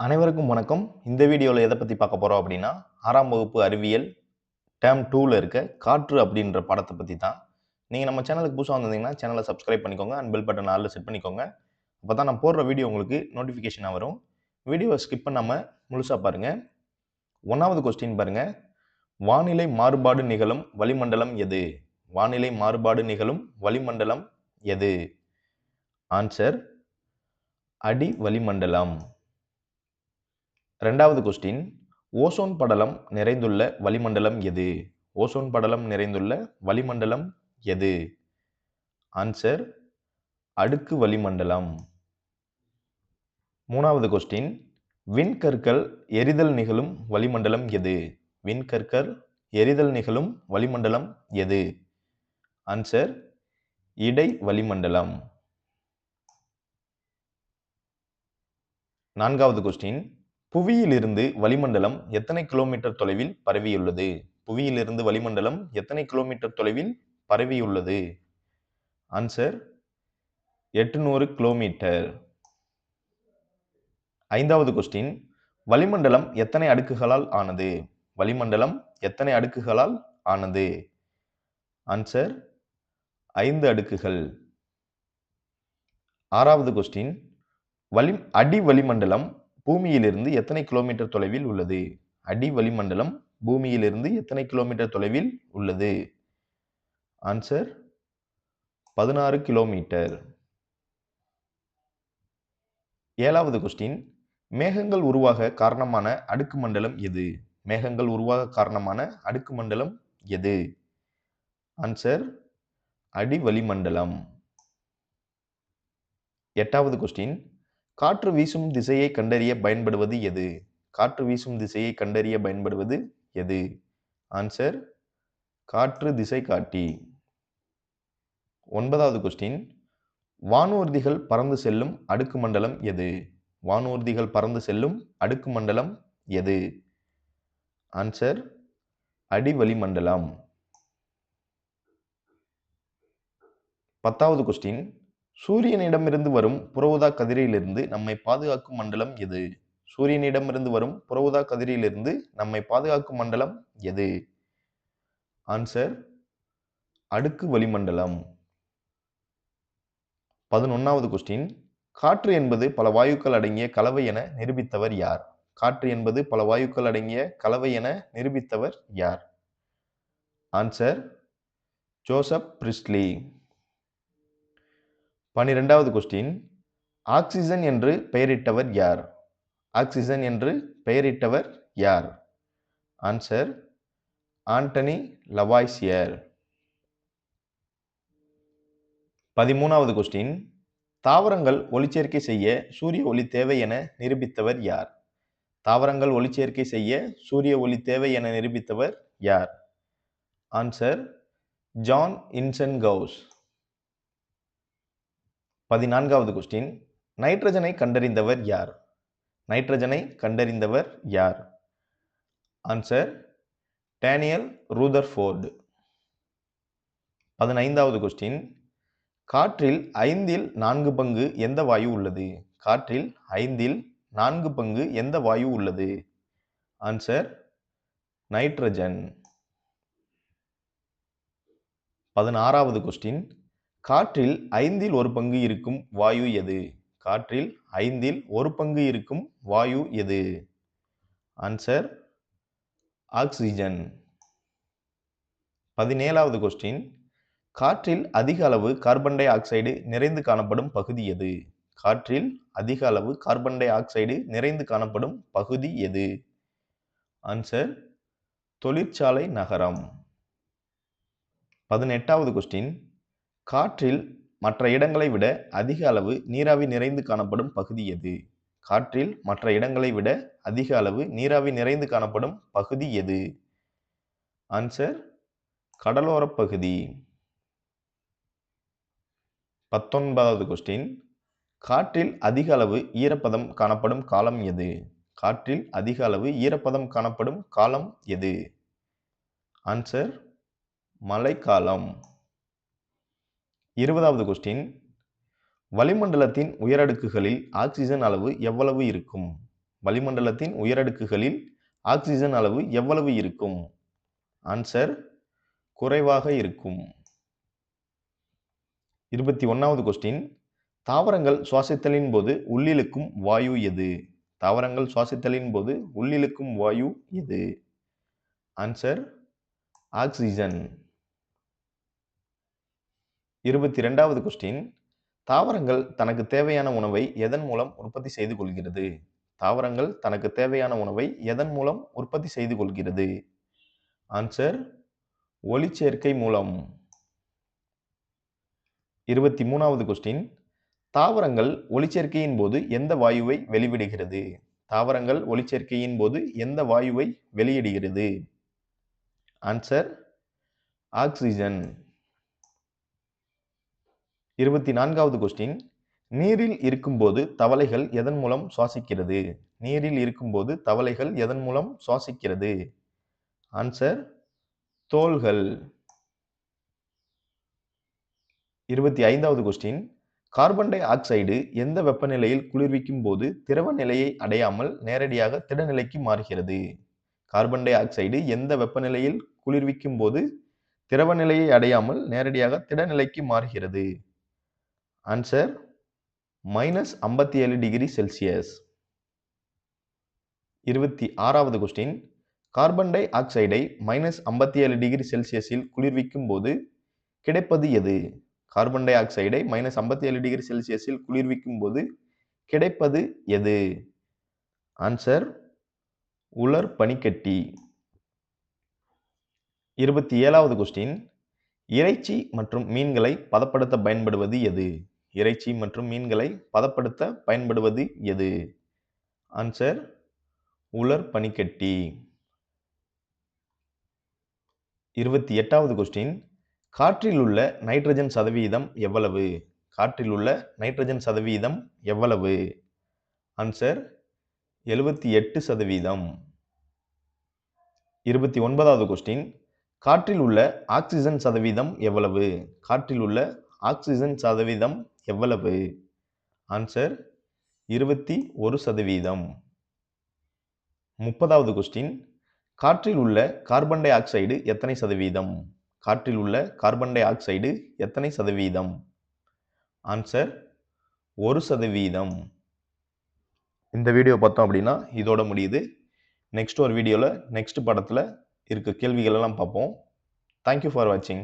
அனைவருக்கும் வணக்கம். இந்த வீடியோல எத பத்தி பார்க்க போறோம் அப்படின்னா, 6ஆம் வகுப்பு அறிவியல் டேர்ம் 2ல இருக்க காற்று அப்படின்ற பாடத்த பத்தி தான். நீங்க நம்ம சேனலுக்கு புதுசா வந்திருந்தீங்கன்னா, சேனல சப்ஸ்கிரைப் பண்ணிக்கோங்க அண்ட் பெல் பட்டன் ஆல்ல செட் பண்ணிக்கோங்க. அப்பதான் நான் போடுற வீடியோ உங்களுக்கு நோட்டிஃபிகேஷனா வரும். வீடியோவ ஸ்கிப் பண்ணாம முழுசா பாருங்க. 1வது கொஸ்டின் பாருங்க. வானிலை மாறுபாடு நிகழும் வளிமண்டலம் எது? வானிலை மாறுபாடு நிகழும் வளிமண்டலம் எது? ஆன்சர் அடி வளிமண்டலம். 2வது கொஸ்டின் ஓசோன் படலம் நிறைந்துள்ள வளிமண்டலம் எது? ஓசோன் படலம் நிறைந்துள்ள வளிமண்டலம் எது? ஆன்சர் அடுக்கு வளிமண்டலம். 3வது கொஸ்டின் விண்கற்கள் எரிதல் நிகழும் வளிமண்டலம் எது? விண்கற்கள் எரிதல் நிகழும் வளிமண்டலம் எது? ஆன்சர் இடை வளிமண்டலம். 4வது கொஸ்டின் புவியிலிருந்து வளிமண்டலம் எத்தனை கிலோமீட்டர் தொலைவில் பரவியுள்ளது? புவியிலிருந்து வளிமண்டலம் எத்தனை கிலோமீட்டர் தொலைவில் பரவியுள்ளது? Answer 800 kilometre. 5வது கொஸ்டின் வளிமண்டலம் எத்தனை அடுக்குகளால் ஆனது? வளிமண்டலம் எத்தனை அடுக்குகளால் ஆனது? ஆன்சர் 5 அடுக்குகள். 6வது கொஸ்டின் அடி வளிமண்டலம் பூமியிலிருந்து எத்தனை கிலோமீட்டர் தொலைவில் உள்ளது? அடி வளிமண்டலம் பூமியிலிருந்து எத்தனை கிலோமீட்டர் தொலைவில் உள்ளது? Answer 16 kilometre. 7வது கொஸ்டின் மேகங்கள் உருவாக காரணமான அடுக்கு மண்டலம் எது? மேகங்கள் உருவாக காரணமான அடுக்கு மண்டலம் எது? ஆன்சர் அடி வளிமண்டலம். 8வது கொஸ்டின் காற்று வீசும் திசையை கண்டறிய பயன்படுவது எது? காற்று வீசும் திசையை கண்டறிய பயன்படுவது எது? ஆன்சர் காற்று திசை காட்டி. 9வது கொஸ்டின் வானூர்திகள் பறந்து செல்லும் அடுக்கு மண்டலம் எது? வானூர்திகள் பறந்து செல்லும் அடுக்கு மண்டலம் எது? ஆன்சர் அடி வளிமண்டலம். 10வது கொஸ்டின் சூரியனிடமிருந்து வரும் புற ஊதா கதிரிலிருந்து நம்மை பாதுகாக்கும் மண்டலம் எது? சூரியனிடமிருந்து வரும் புற ஊதா கதிரிலிருந்து நம்மை பாதுகாக்கும் மண்டலம் எது? ஆன்சர் அடுக்கு வளிமண்டலம். 11வது கொஸ்டின் காற்று என்பது பல வாயுக்கள் அடங்கிய கலவை என நிரூபித்தவர் யார்? காற்று என்பது பல வாயுக்கள் அடங்கிய கலவை என நிரூபித்தவர் யார்? Answer Joseph Priestley. 12வது கொஸ்டின் ஆக்சிஜன் என்று பெயரிட்டவர் யார்? ஆக்சிஜன் என்று பெயரிட்டவர் யார்? Answer Antoine Lavoisier. 13வது கொஸ்டின் தாவரங்கள் ஒளிச்சேர்க்கை செய்ய சூரிய ஒளி தேவை என நிரூபித்தவர் யார்? தாவரங்கள் ஒளிச்சேர்க்கை செய்ய சூரிய ஒளி தேவை என நிரூபித்தவர் யார்? Answer John Ingenhousz. 14வது கொஸ்டின் நைட்ரஜனை கண்டறிந்தவர் யார்? நைட்ரஜனை கண்டறிந்தவர் யார்? Answer Daniel Rutherford. 15வது கொஸ்டின் காற்றில் 5இல் 4 பங்கு எந்த வாயு உள்ளது? காற்றில் 5இல் 4 பங்கு எந்த வாயு உள்ளது? Answer nitrogen. 16வது கொஸ்டின் காற்றில் 5இல் 1 பங்கு இருக்கும் வாயு எது? காற்றில் 5இல் 1 பங்கு இருக்கும் வாயு எது? Answer oxygen. 17வது கொஸ்டின் காற்றில் அதிக அளவு கார்பன் டை ஆக்சைடு நிறைந்து காணப்படும் பகுதி எது? காற்றில் அதிக அளவு கார்பன் டை ஆக்சைடு நிறைந்து காணப்படும் பகுதி எது? ஆன்சர் தொழிற்சாலை நகரம். 18வது கொஸ்டின் காற்றில் மற்ற இடங்களை விட அதிக அளவு நீராவி நிறைந்து காணப்படும் பகுதி எது? காற்றில் மற்ற இடங்களை விட அதிக அளவு நீராவி நிறைந்து காணப்படும் பகுதி எது? ஆன்சர் கடலோர பகுதி. 19வது கொஸ்டின் காற்றில் அதிக அளவு ஈரப்பதம் காணப்படும் காலம் எது? காற்றில் அதிக அளவு ஈரப்பதம் காணப்படும் காலம் எது? ஆன்சர் மழைக்காலம். 20வது கொஸ்டின் வளிமண்டலத்தின் உயரடுக்குகளில் ஆக்சிஜன் அளவு எவ்வளவு இருக்கும்? வளிமண்டலத்தின் உயரடுக்குகளில் ஆக்சிஜன் அளவு எவ்வளவு இருக்கும்? ஆன்சர் குறைவாக இருக்கும். 21வது கொஸ்டின். தாவரங்கள் சுவாசித்தலின் போது உள்ளிழுக்கும் வாயு எது? தாவரங்கள் சுவாசித்தலின் போது உள்ளிழுக்கும் வாயு எது? Answer oxygen. 22வது கொஸ்டின். தாவரங்கள் தனக்கு தேவையான உணவை எதன் மூலம் உற்பத்தி செய்து கொள்கிறது? தாவரங்கள் தனக்கு தேவையான உணவை எதன் மூலம் உற்பத்தி செய்து கொள்கிறது? ஆன்சர் ஒளிச்சேர்க்கை மூலம். 23வது கொஸ்டின். தாவரங்கள் ஒளிச்சேர்க்கையின் போது எந்த வாயுவை வெளிவிடுகிறது? தாவரங்கள் ஒளிச்சேர்க்கையின் போது எந்த வாயுவை வெளியிடுகிறது? Answer oxygen. 24வது கொஸ்டின். நீரில் இருக்கும்போது தவளைகள் எதன் மூலம் சுவாசிக்கிறது? நீரில் இருக்கும்போது தவளைகள் எதன் மூலம் சுவாசிக்கிறது? ஆன்சர் தோல்கள். 25வது கொஸ்டின். கார்பன் டை ஆக்சைடு எந்த வெப்பநிலையில் குளிர்விக்கும் போது திரவ நிலையை அடையாமல் நேரடியாக திடநிலைக்கு மாறுகிறது? கார்பன் டை ஆக்சைடு எந்த வெப்பநிலையில் குளிர்விக்கும் போது திரவ நிலையை அடையாமல் நேரடியாக திடநிலைக்கு மாறுகிறது? Answer -57 degree Celsius. 26வது கொஸ்டின். கார்பன் டை ஆக்சைடை -57 டிகிரி செல்சியஸில் குளிர்விக்கும் போது கிடைப்பது எது? கார்பன் டை ஆக்சைடை -57 டிகிரி செல்சியஸில் குளிர்விக்கும் போது கிடைப்பது எது? ஆன்சர் உலர் பனிக்கட்டி. 27வது கொஸ்டின். இறைச்சி மற்றும் மீன்களை பதப்படுத்த பயன்படுவது எது? இறைச்சி மற்றும் மீன்களை பதப்படுத்த பயன்படுவது எது? ஆன்சர் உலர் பனிக்கட்டி. 28வது கொஸ்டின். காற்றில் உள்ள நைட்ரஜன் சதவீதம் எவ்வளவு? காற்றில் உள்ள நைட்ரஜன் சதவீதம் எவ்வளவு? ஆன்சர் 78%. 29வது கொஸ்டின். காற்றில் உள்ள ஆக்சிஜன் சதவீதம் எவ்வளவு? காற்றில் உள்ள ஆக்சிஜன் சதவீதம் எவ்வளவு? ஆன்சர் 21%. 30வது கொஸ்டின். காற்றில் உள்ள கார்பன் டை ஆக்சைடு எத்தனை சதவீதம்? காற்றில் உள்ள கார்பன் டை ஆக்சைடு எத்தனை சதவீதம்? ஆன்சர் 1%. இந்த வீடியோ பார்த்தோம் அப்படின்னா இதோட முடியுது. நெக்ஸ்ட் ஒரு வீடியோவில் நெக்ஸ்ட் படத்தில் இருக்க கேள்விகள் எல்லாம் பார்ப்போம். தேங்க்யூ ஃபார் வாட்சிங்.